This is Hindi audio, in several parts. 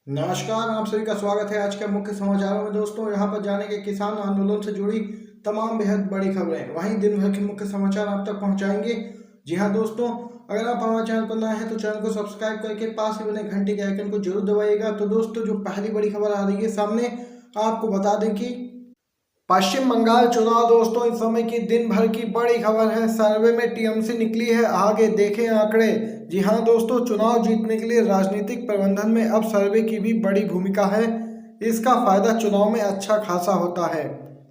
नमस्कार, आप सभी का स्वागत है आज के मुख्य समाचारों में। दोस्तों, यहाँ पर जाने के किसान आंदोलन से जुड़ी तमाम बेहद बड़ी खबरें, वहीं दिन भर के मुख्य समाचार आप तक पहुँचाएंगे। जी हाँ दोस्तों, अगर आप हमारे चैनल पर नए हैं तो चैनल को सब्सक्राइब करके पास ही बने घंटी के आइकन को जरूर दबाइएगा। तो दोस्तों, जो पहली बड़ी खबर आ रही है सामने, आपको बता दें कि पश्चिम बंगाल चुनाव दोस्तों इस समय की दिन भर की बड़ी खबर है। सर्वे में टीएमसी निकली है आगे, देखें आंकड़े। जी हाँ दोस्तों, चुनाव जीतने के लिए राजनीतिक प्रबंधन में अब सर्वे की भी बड़ी भूमिका है। इसका फायदा चुनाव में अच्छा खासा होता है।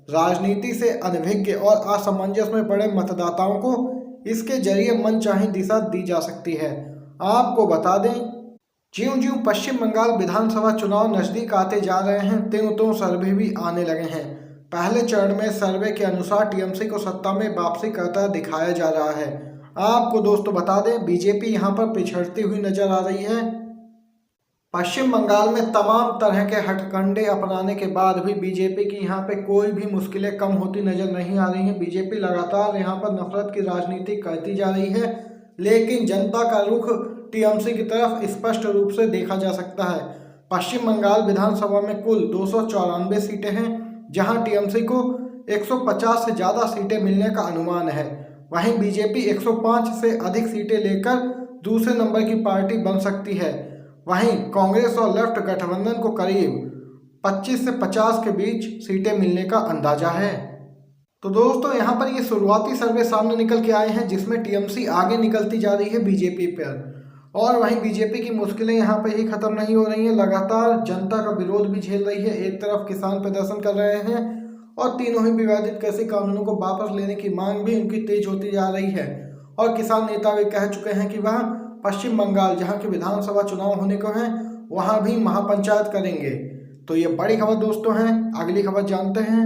राजनीति से अनभिज्ञ और असमंजस में पड़े मतदाताओं को इसके जरिए मनचाही दिशा दी जा सकती है। आपको बता दें, ज्यों ज्यों पश्चिम बंगाल विधानसभा चुनाव नजदीक आते जा रहे हैं, त्यों त्यों सर्वे भी आने लगे हैं। पहले चरण में सर्वे के अनुसार टीएमसी को सत्ता में वापसी करता दिखाया जा रहा है। आपको दोस्तों बता दें, बीजेपी यहां पर पिछड़ती हुई नजर आ रही है। पश्चिम बंगाल में तमाम तरह के हथकंडे अपनाने के बाद भी बीजेपी की यहां पे कोई भी मुश्किलें कम होती नजर नहीं आ रही हैं। बीजेपी लगातार यहां पर नफरत की राजनीति करती जा रही है, लेकिन जनता का रुख टीएमसी की तरफ स्पष्ट रूप से देखा जा सकता है। पश्चिम बंगाल विधानसभा में कुल 294 सीटें हैं, जहां टीएमसी को 150 से ज़्यादा सीटें मिलने का अनुमान है। वहीं बीजेपी 105 से अधिक सीटें लेकर दूसरे नंबर की पार्टी बन सकती है। वहीं कांग्रेस और लेफ्ट गठबंधन को करीब 25 से 50 के बीच सीटें मिलने का अंदाजा है। तो दोस्तों, यहाँ पर ये शुरुआती सर्वे सामने निकल के आए हैं, जिसमें टीएमसी आगे निकलती जा रही है बीजेपी पर। और वहीं बीजेपी की मुश्किलें यहाँ पर ही खत्म नहीं हो रही हैं, लगातार जनता का विरोध भी झेल रही है। एक तरफ किसान प्रदर्शन कर रहे हैं और तीनों ही विवादित कृषि कानूनों को वापस लेने की मांग भी उनकी तेज होती जा रही है। और किसान नेता भी कह चुके हैं कि वह पश्चिम बंगाल, जहाँ के विधानसभा चुनाव होने को हैं, वहाँ भी महापंचायत करेंगे। तो ये बड़ी खबर दोस्तों है। अगली खबर जानते हैं।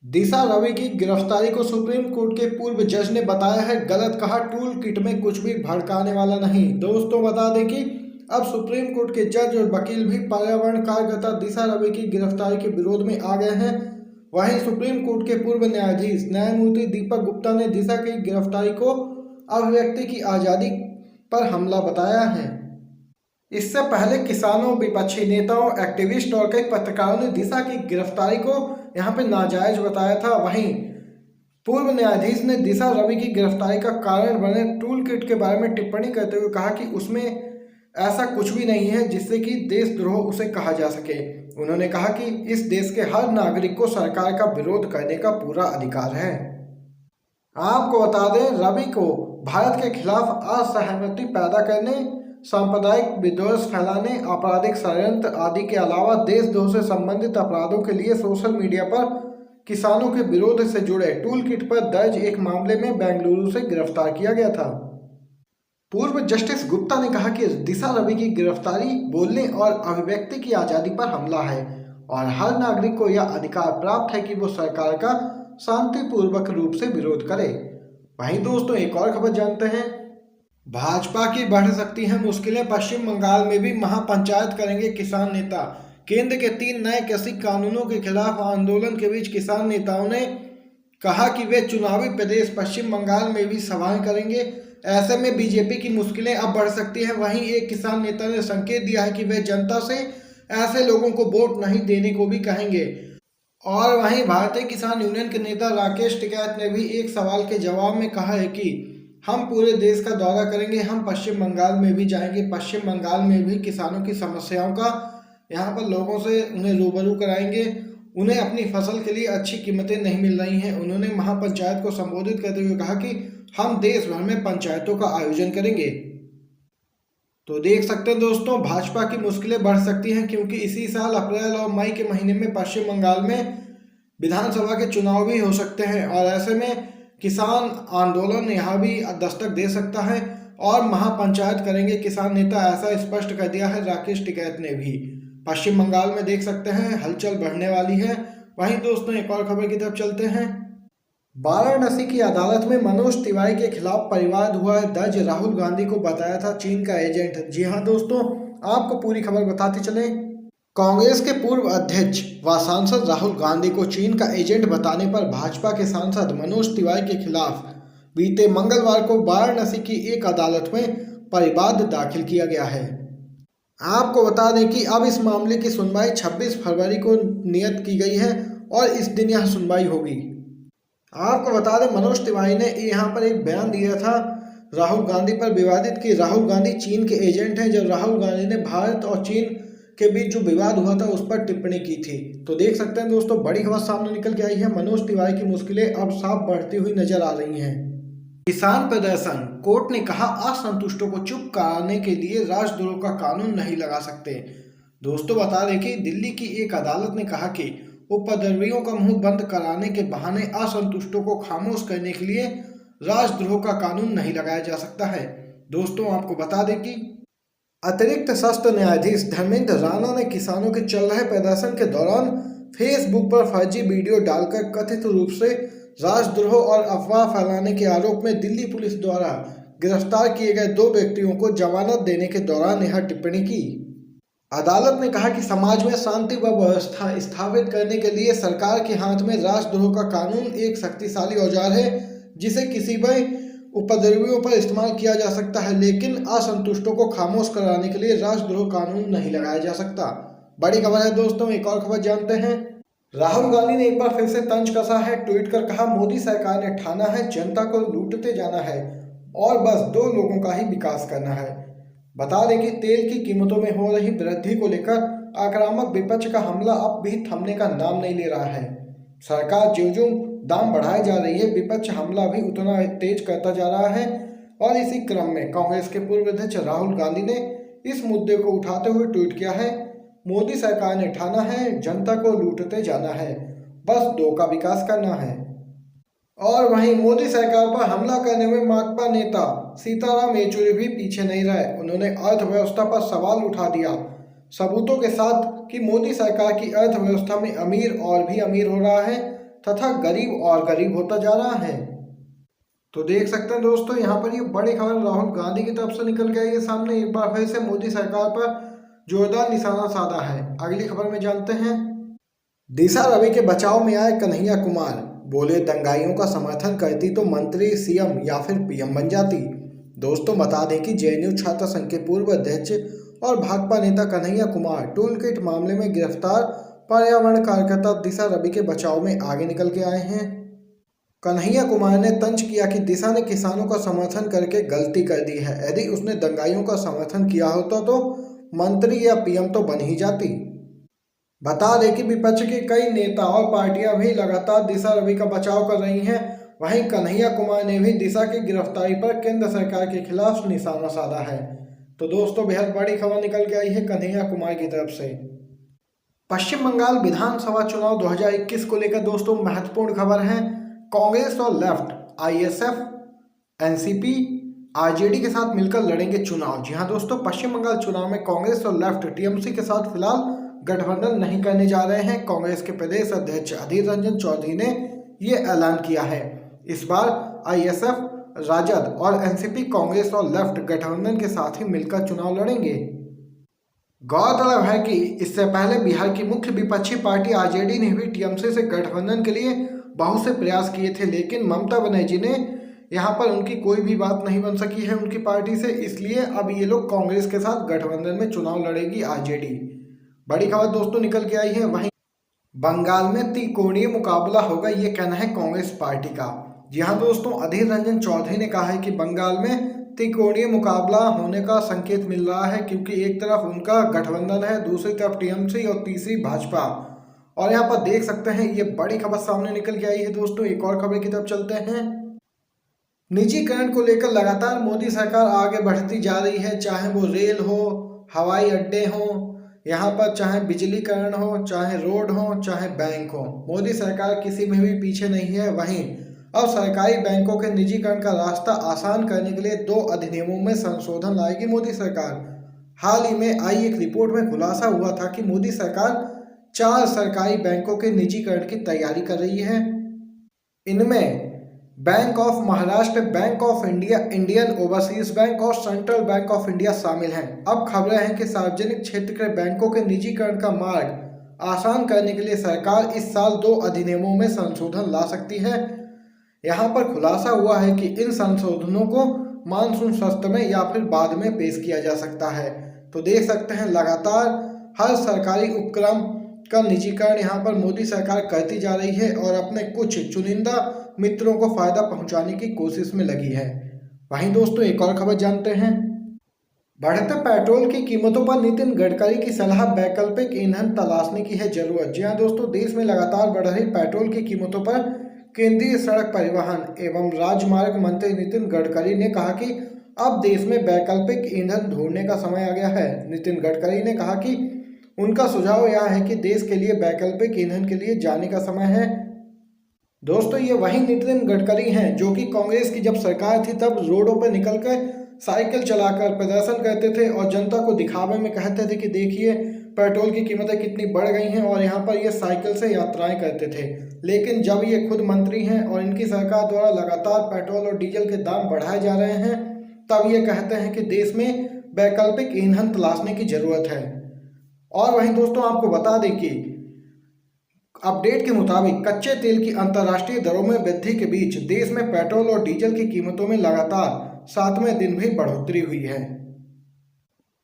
दिशा रवि की गिरफ्तारी को सुप्रीम कोर्ट के पूर्व जज ने बताया है गलत, कहा टूल किट में कुछ भी भड़काने वाला नहीं। दोस्तों बता दें कि अब सुप्रीम कोर्ट के जज और वकील भी पर्यावरण कार्यकर्ता दिशा रवि की गिरफ्तारी के विरोध में आ गए हैं। वहीं सुप्रीम कोर्ट के पूर्व न्यायाधीश न्यायमूर्ति दीपक गुप्ता ने दिशा की गिरफ्तारी को अभिव्यक्ति की आज़ादी पर हमला बताया है। इससे पहले किसानों, विपक्षी नेताओं, एक्टिविस्ट और कई पत्रकारों ने दिशा की गिरफ्तारी को यहाँ पे नाजायज बताया था। वहीं पूर्व न्यायाधीश ने दिशा रवि की गिरफ्तारी का कारण बने टूल किट के बारे में टिप्पणी करते हुए कहा कि उसमें ऐसा कुछ भी नहीं है जिससे कि देशद्रोह उसे कहा जा सके। उन्होंने कहा कि इस देश के हर नागरिक को सरकार का विरोध करने का पूरा अधिकार है। आपको बता दें, रवि को भारत के खिलाफ असहमति पैदा करने, सांप्रदायिक विद्वेष फैलाने, आपराधिक षड्यंत्र आदि के अलावा देशद्रोह से संबंधित अपराधों के लिए सोशल मीडिया पर किसानों के विरोध से जुड़े टूल किट पर दर्ज एक मामले में बेंगलुरु से गिरफ्तार किया गया था। पूर्व जस्टिस गुप्ता ने कहा कि दिशा रवि की गिरफ्तारी बोलने और अभिव्यक्ति की आज़ादी पर हमला है और हर नागरिक को यह अधिकार प्राप्त है कि वो सरकार का शांतिपूर्वक रूप से विरोध करे। वहीं दोस्तों, एक और खबर जानते हैं। भाजपा की बढ़ सकती है मुश्किलें, पश्चिम बंगाल में भी महापंचायत करेंगे किसान नेता। केंद्र के 3 नए कृषि कानूनों के खिलाफ आंदोलन के बीच किसान नेताओं ने कहा कि वे चुनावी प्रदेश पश्चिम बंगाल में भी सभाएं करेंगे। ऐसे में बीजेपी की मुश्किलें अब बढ़ सकती हैं। वहीं एक किसान नेता ने संकेत दिया है कि वे जनता से ऐसे लोगों को वोट नहीं देने को भी कहेंगे। और वहीं भारतीय किसान यूनियन के नेता राकेश टिकैत ने भी एक सवाल के जवाब में कहा है कि हम पूरे देश का दौरा करेंगे, हम पश्चिम बंगाल में भी जाएंगे, पश्चिम बंगाल में भी किसानों की समस्याओं का यहाँ पर लोगों से उन्हें रूबरू कराएंगे। उन्हें अपनी फसल के लिए अच्छी कीमतें नहीं मिल रही हैं। उन्होंने महापंचायत को संबोधित करते हुए कहा कि हम देश भर में पंचायतों का आयोजन करेंगे। तो देख सकते हैं दोस्तों, भाजपा की मुश्किलें बढ़ सकती हैं, क्योंकि इसी साल अप्रैल और मई के महीने में पश्चिम बंगाल में विधानसभा के चुनाव भी हो सकते हैं और ऐसे में किसान आंदोलन यहाँ भी दस्तक दे सकता है और महापंचायत करेंगे किसान नेता, ऐसा स्पष्ट कर दिया है राकेश टिकैत ने भी। पश्चिम बंगाल में देख सकते हैं हलचल बढ़ने वाली है। वहीं दोस्तों, एक और खबर की तरफ चलते हैं। वाराणसी की अदालत में मनोज तिवारी के खिलाफ परिवाद हुआ है दर्ज। राहुल गांधी को बताया था चीन का एजेंट। जी हाँ दोस्तों, आपको पूरी खबर बताते चले। कांग्रेस के पूर्व अध्यक्ष व सांसद राहुल गांधी को चीन का एजेंट बताने पर भाजपा के सांसद मनोज तिवारी के खिलाफ बीते मंगलवार को वाराणसी की एक अदालत में परिवाद दाखिल किया गया है। आपको बता दें कि अब इस मामले की सुनवाई 26 फरवरी को नियत की गई है और इस दिन यह सुनवाई होगी। आपको बता दें मनोज तिवारी ने यहाँ पर एक बयान दिया था राहुल गांधी पर विवादित कि राहुल गांधी चीन के एजेंट हैं, जब राहुल गांधी ने भारत और चीन के बीच जो विवाद हुआ था उस पर टिप्पणी की थी। तो देख सकते हैं दोस्तों, बड़ी खबर सामने निकल के आई है। मनोज तिवारी की मुश्किलें अब साफ बढ़ती हुई नजर आ रही हैं। किसान प्रदर्शन, कोर्ट ने कहा असंतुष्टों को चुप कराने के लिए राजद्रोह का कानून नहीं लगा सकते। दोस्तों बता दें कि दिल्ली की एक अदालत ने कहा कि उपद्रवियों का मुंह बंद कराने के बहाने असंतुष्टों को खामोश करने के लिए राजद्रोह का कानून नहीं लगाया जा सकता है। दोस्तों आपको बता दें कि अतिरिक्त सत्र न्यायाधीश धर्मेंद्र राणा ने किसानों के चल रहे प्रदर्शन के दौरान फेसबुक पर फर्जी वीडियो डालकर कथित रूप से राजद्रोह और अफवाह फैलाने के आरोप में दिल्ली पुलिस द्वारा गिरफ्तार किए गए 2 व्यक्तियों को जमानत देने के दौरान यह टिप्पणी की। अदालत ने कहा कि समाज में शांति व व्यवस्था स्थापित करने के लिए सरकार के हाथ में राजद्रोह का कानून एक शक्तिशाली औजार है, जिसे किसी भी उपद्रवियों पर इस्तेमाल किया जा सकता है, लेकिन असंतुष्टों को खामोश कराने के लिए राजद्रोह कानून नहीं लगाया जा सकता। बड़ी खबर है दोस्तों, एक और खबर जानते हैं। राहुल गांधी ने एक बार फिर से तंज कसा है, ट्वीट कर कहा मोदी सरकार ने ठाना है जनता को लूटते जाना है और बस 2 लोगों का ही विकास करना है। बता दें कि तेल की कीमतों में हो रही वृद्धि को लेकर आक्रामक विपक्ष का हमला अब भी थमने का नाम नहीं ले रहा है। सरकार ज्यों-ज्यों दाम बढ़ाई जा रही है, विपक्ष हमला भी उतना तेज करता जा रहा है और इसी क्रम में कांग्रेस के पूर्व अध्यक्ष राहुल गांधी ने इस मुद्दे को उठाते हुए ट्वीट किया है, मोदी सरकार ने ठाना है जनता को लूटते जाना है, बस 2 का विकास करना है। और वहीं मोदी सरकार पर हमला करने में माकपा नेता सीताराम येचुरी भी पीछे नहीं रहे। उन्होंने अर्थव्यवस्था पर सवाल उठा दिया सबूतों के साथ कि मोदी सरकार की अर्थव्यवस्था में अमीर और भी अमीर हो रहा है तथा गरीब और गरीब होता जा रहा है। तो देख सकते हैं दोस्तों, यहाँ पर ये बड़ी खबर राहुल गांधी की तरफ से निकल के आई है सामने। एक बार फिर से मोदी सरकार पर जोरदार निशाना साधा है। अगली खबर में जानते हैं। दिशा रवि के बचाव में आए कन्हैया कुमार, बोले दंगाइयों का समर्थन करती तो मंत्री, सीएम या फिर पीएम बन जाती। दोस्तों बता दें कि जेएनयू छात्र संघ के पूर्व अध्यक्ष और भाकपा नेता कन्हैया कुमार टूल किट मामले में गिरफ्तार पर्यावरण कार्यकर्ता दिशा रवि के बचाव में आगे निकल के आए हैं। कन्हैया कुमार ने तंज किया कि दिशा ने किसानों का समर्थन करके गलती कर दी है। यदि उसने दंगाइयों का समर्थन किया होता तो मंत्री या पीएम तो बन ही जाती। बता दें कि विपक्ष के कई नेता और पार्टियां भी लगातार दिशा रवि का बचाव कर रही हैं। वहीं कन्हैया कुमार ने भी दिशा की गिरफ्तारी पर केंद्र सरकार के खिलाफ निशाना साधा है। तो दोस्तों बेहद बड़ी खबर निकल के आई है कन्हैया कुमार की तरफ से। पश्चिम बंगाल विधानसभा चुनाव 2021 को लेकर दोस्तों महत्वपूर्ण खबर है। कांग्रेस और लेफ्ट आईएसएफ, एनसीपी, आरजेडी के साथ मिलकर लड़ेंगे चुनाव। जी हां दोस्तों, पश्चिम बंगाल चुनाव में कांग्रेस और लेफ्ट टीएमसी के साथ फिलहाल गठबंधन नहीं करने जा रहे हैं। कांग्रेस के प्रदेश अध्यक्ष अधीर रंजन चौधरी ने ये ऐलान किया है। इस बार आईएसएफ, राजद और एनसीपी कांग्रेस और लेफ्ट गठबंधन के साथ ही मिलकर चुनाव लड़ेंगे। गौरतलब है कि इससे पहले बिहार की मुख्य विपक्षी पार्टी आरजेडी ने भी टीएमसी से गठबंधन के लिए बहुत से प्रयास किए थे, लेकिन ममता बनर्जी ने यहाँ पर उनकी कोई भी बात नहीं बन सकी है उनकी पार्टी से, इसलिए अब ये लोग कांग्रेस के साथ गठबंधन में चुनाव लड़ेगी आरजेडी। बड़ी खबर दोस्तों निकल के आई है। वहीं बंगाल में त्रिकोणीय मुकाबला होगा, ये कहना है कांग्रेस पार्टी का। जी हाँ दोस्तों, अधीर रंजन चौधरी ने कहा है कि बंगाल में त्रिकोणीय मुकाबला होने का संकेत मिल रहा है, क्योंकि एक तरफ उनका गठबंधन है, दूसरी तरफ टीएमसी और तीसरी भाजपा। और यहाँ पर देख सकते हैं ये बड़ी खबर सामने निकल के आई है दोस्तों। एक और खबर की तरफ चलते हैं। निजीकरण को लेकर लगातार मोदी सरकार आगे बढ़ती जा रही है, चाहे वो रेल हो, हवाई अड्डे हो, यहाँ पर चाहे बिजलीकरण हो, चाहे रोड हो, चाहे बैंक हो, मोदी सरकार किसी में भी पीछे नहीं है। वहीं अब सरकारी बैंकों के निजीकरण का रास्ता आसान करने के लिए 2 अधिनियमों में संशोधन लाएगी मोदी सरकार। हाल ही में आई एक रिपोर्ट में खुलासा हुआ था कि मोदी सरकार 4 सरकारी बैंकों के निजीकरण की तैयारी कर रही है। इनमें bank of Maharashtra, bank of India, Indian overseas bank और सेंट्रल बैंक ऑफ इंडिया शामिल हैं। अब खबरें हैं कि सार्वजनिक क्षेत्र के बैंकों के निजीकरण का मार्ग आसान करने के लिए सरकार इस साल 2 अधिनियमों में संशोधन ला सकती है। यहाँ पर खुलासा हुआ है कि इन संशोधनों को मानसून सत्र में या फिर बाद में पेश किया जा सकता है। तो देख सकते हैं लगातार हर सरकारी उपक्रम का निजीकरण यहाँ पर मोदी सरकार करती जा रही है और अपने कुछ चुनिंदा मित्रों को फायदा पहुंचाने की कोशिश में लगी है। वहीं दोस्तों एक और खबर जानते हैं। बढ़ते पेट्रोल की कीमतों पर नितिन गडकरी की सलाह, वैकल्पिक ईंधन तलाशने की है जरूरत। जी हाँ दोस्तों, देश में लगातार बढ़ रही पेट्रोल की कीमतों पर केंद्रीय सड़क परिवहन एवं राजमार्ग मंत्री नितिन गडकरी ने कहा कि अब देश में वैकल्पिक ईंधन ढूंढने का समय आ गया है। नितिन गडकरी ने कहा कि उनका सुझाव यह है कि देश के लिए वैकल्पिक ईंधन के लिए जाने का समय है। दोस्तों ये वही नितिन गडकरी हैं जो कि कांग्रेस की जब सरकार थी तब रोडों पर निकलकर साइकिल चलाकर प्रदर्शन करते थे और जनता को दिखावे में कहते थे कि देखिए पेट्रोल की कीमतें कितनी बढ़ गई हैं, और यहाँ पर ये साइकिल से यात्राएं करते थे। लेकिन जब ये खुद मंत्री हैं और इनकी सरकार द्वारा लगातार पेट्रोल और डीजल के दाम बढ़ाए जा रहे हैं, तब ये कहते हैं कि देश में वैकल्पिक ईंधन तलाशने की जरूरत है। और वहीं दोस्तों आपको बता दें कि अपडेट के मुताबिक कच्चे तेल की अंतर्राष्ट्रीय दरों में वृद्धि के बीच देश में पेट्रोल और डीजल की कीमतों में लगातार 7वें दिन भी बढ़ोतरी हुई है।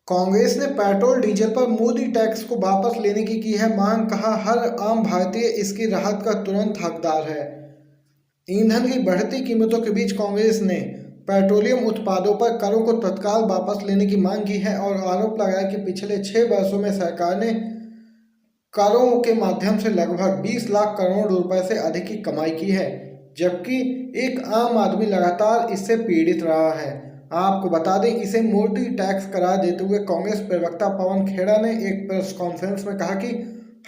कांग्रेस ने पेट्रोल डीजल पर मोदी टैक्स को वापस लेने की है मांग, कहा हर आम भारतीय इसकी राहत का तुरंत हकदार है। ईंधन की बढ़ती कीमतों के बीच कांग्रेस ने पेट्रोलियम उत्पादों पर करों को तत्काल वापस लेने की मांग की है और आरोप लगाया कि पिछले 6 वर्षों में सरकार ने करों के माध्यम से लगभग 20 लाख करोड़ रुपए से अधिक की कमाई की है, जबकि एक आम आदमी लगातार इससे पीड़ित रहा है। आपको बता दें, इसे मोदी टैक्स करार देते हुए कांग्रेस प्रवक्ता पवन खेड़ा ने एक प्रेस कॉन्फ्रेंस में कहा कि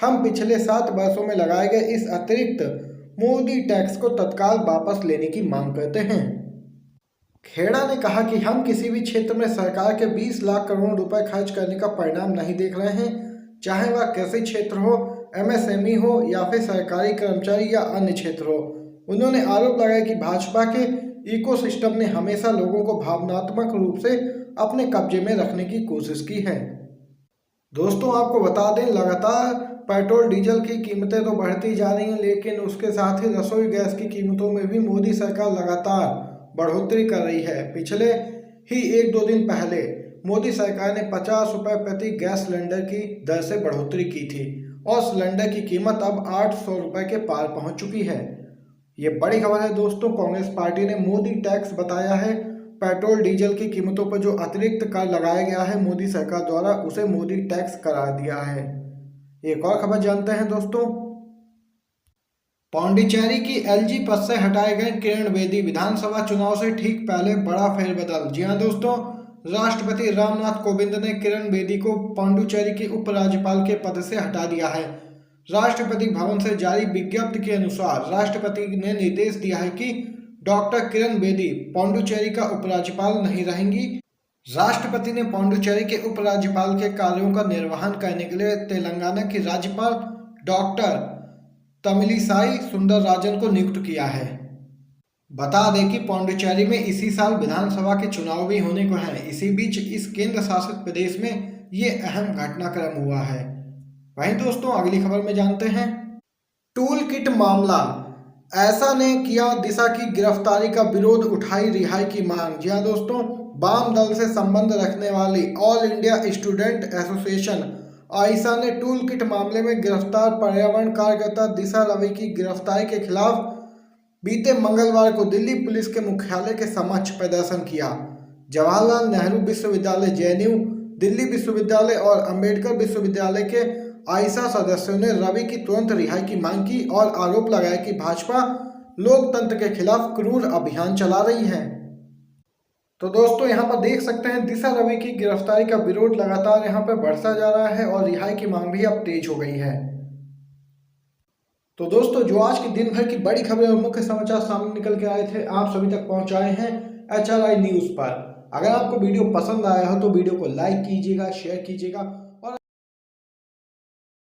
हम पिछले 7 वर्षों में लगाए गए इस अतिरिक्त मोदी टैक्स को तत्काल वापस लेने की मांग करते हैं। खेड़ा ने कहा कि हम किसी भी क्षेत्र में सरकार के 20 लाख करोड़ रुपए खर्च करने का परिणाम नहीं देख रहे हैं, चाहे वह कृषि क्षेत्र हो, MSME हो या फिर सरकारी कर्मचारी या अन्य क्षेत्र हो। उन्होंने आरोप लगाया कि भाजपा के इकोसिस्टम ने हमेशा लोगों को भावनात्मक रूप से अपने कब्जे में रखने की कोशिश की है। दोस्तों आपको बता दें, लगातार पेट्रोल डीजल की कीमतें तो बढ़ती जा रही हैं, लेकिन उसके साथ ही रसोई गैस की कीमतों में भी मोदी सरकार लगातार बढ़ोतरी कर रही है। पिछले ही 1-2 दिन पहले मोदी सरकार ने 50 रुपये प्रति गैस सिलेंडर की दर से बढ़ोतरी की थी और सिलेंडर की कीमत अब 800 रुपये के पार पहुंच चुकी है। ये बड़ी खबर है दोस्तों। कांग्रेस पार्टी ने मोदी टैक्स बताया है। पेट्रोल डीजल की कीमतों पर जो अतिरिक्त कर लगाया गया है मोदी सरकार द्वारा, उसे मोदी टैक्स करार दिया है। एक और खबर जानते हैं दोस्तों। पांडिचेरी की LG पद से हटाए गए किरण बेदी, विधानसभा चुनाव से ठीक पहले बड़ा फेरबदल। जी हाँ दोस्तों, राष्ट्रपति रामनाथ कोविंद ने किरण बेदी को पांडिचेरी के उपराज्यपाल के पद से हटा दिया है। राष्ट्रपति भवन से जारी विज्ञप्ति के अनुसार राष्ट्रपति ने निर्देश दिया है कि डॉक्टर किरण बेदी पांडिचेरी का उपराज्यपाल नहीं रहेंगी। राष्ट्रपति ने पांडिचेरी के उपराज्यपाल के कार्यों का निर्वहन करने के लिए तेलंगाना की राज्यपाल डॉक्टर तमिलिसाई सुंदरराजन को नियुक्त किया है। बता दें कि पांडिचेरी में इसी साल विधानसभा के चुनाव भी होने को हैं। इसी बीच इस केंद्र शासित प्रदेश में ये अहम घटनाक्रम हुआ है। वहीं दोस्तों अगली खबर में जानते हैं। टूल किट मामला, ऐसा ने किया दिशा की गिरफ्तारी का विरोध, उठाई रिहाई की मांग। जी हाँ दोस्तों, वाम दल से संबंध रखने वाली ऑल इंडिया स्टूडेंट एसोसिएशन आइसा ने टूल किट मामले में गिरफ्तार पर्यावरण कार्यकर्ता दिशा रवि की गिरफ्तारी के खिलाफ बीते मंगलवार को दिल्ली पुलिस के मुख्यालय के समक्ष प्रदर्शन किया। जवाहरलाल नेहरू विश्वविद्यालय JNU, दिल्ली विश्वविद्यालय और अंबेडकर विश्वविद्यालय के आइसा सदस्यों ने रवि की तुरंत रिहाई की मांग की और आरोप लगाया कि भाजपा लोकतंत्र के खिलाफ क्रूर अभियान चला रही है। तो दोस्तों यहाँ पर देख सकते हैं, दिशा रवि की गिरफ्तारी का विरोध लगातार यहाँ पर बढ़ता जा रहा है और रिहाई की मांग भी अब तेज हो गई है। तो दोस्तों जो आज के दिन भर की बड़ी खबरें और मुख्य समाचार सामने निकल के आए थे, आप सभी तक पहुंचाए हैं HRI न्यूज़ पर। अगर आपको वीडियो पसंद आया हो तो वीडियो को लाइक कीजिएगा, शेयर कीजिएगा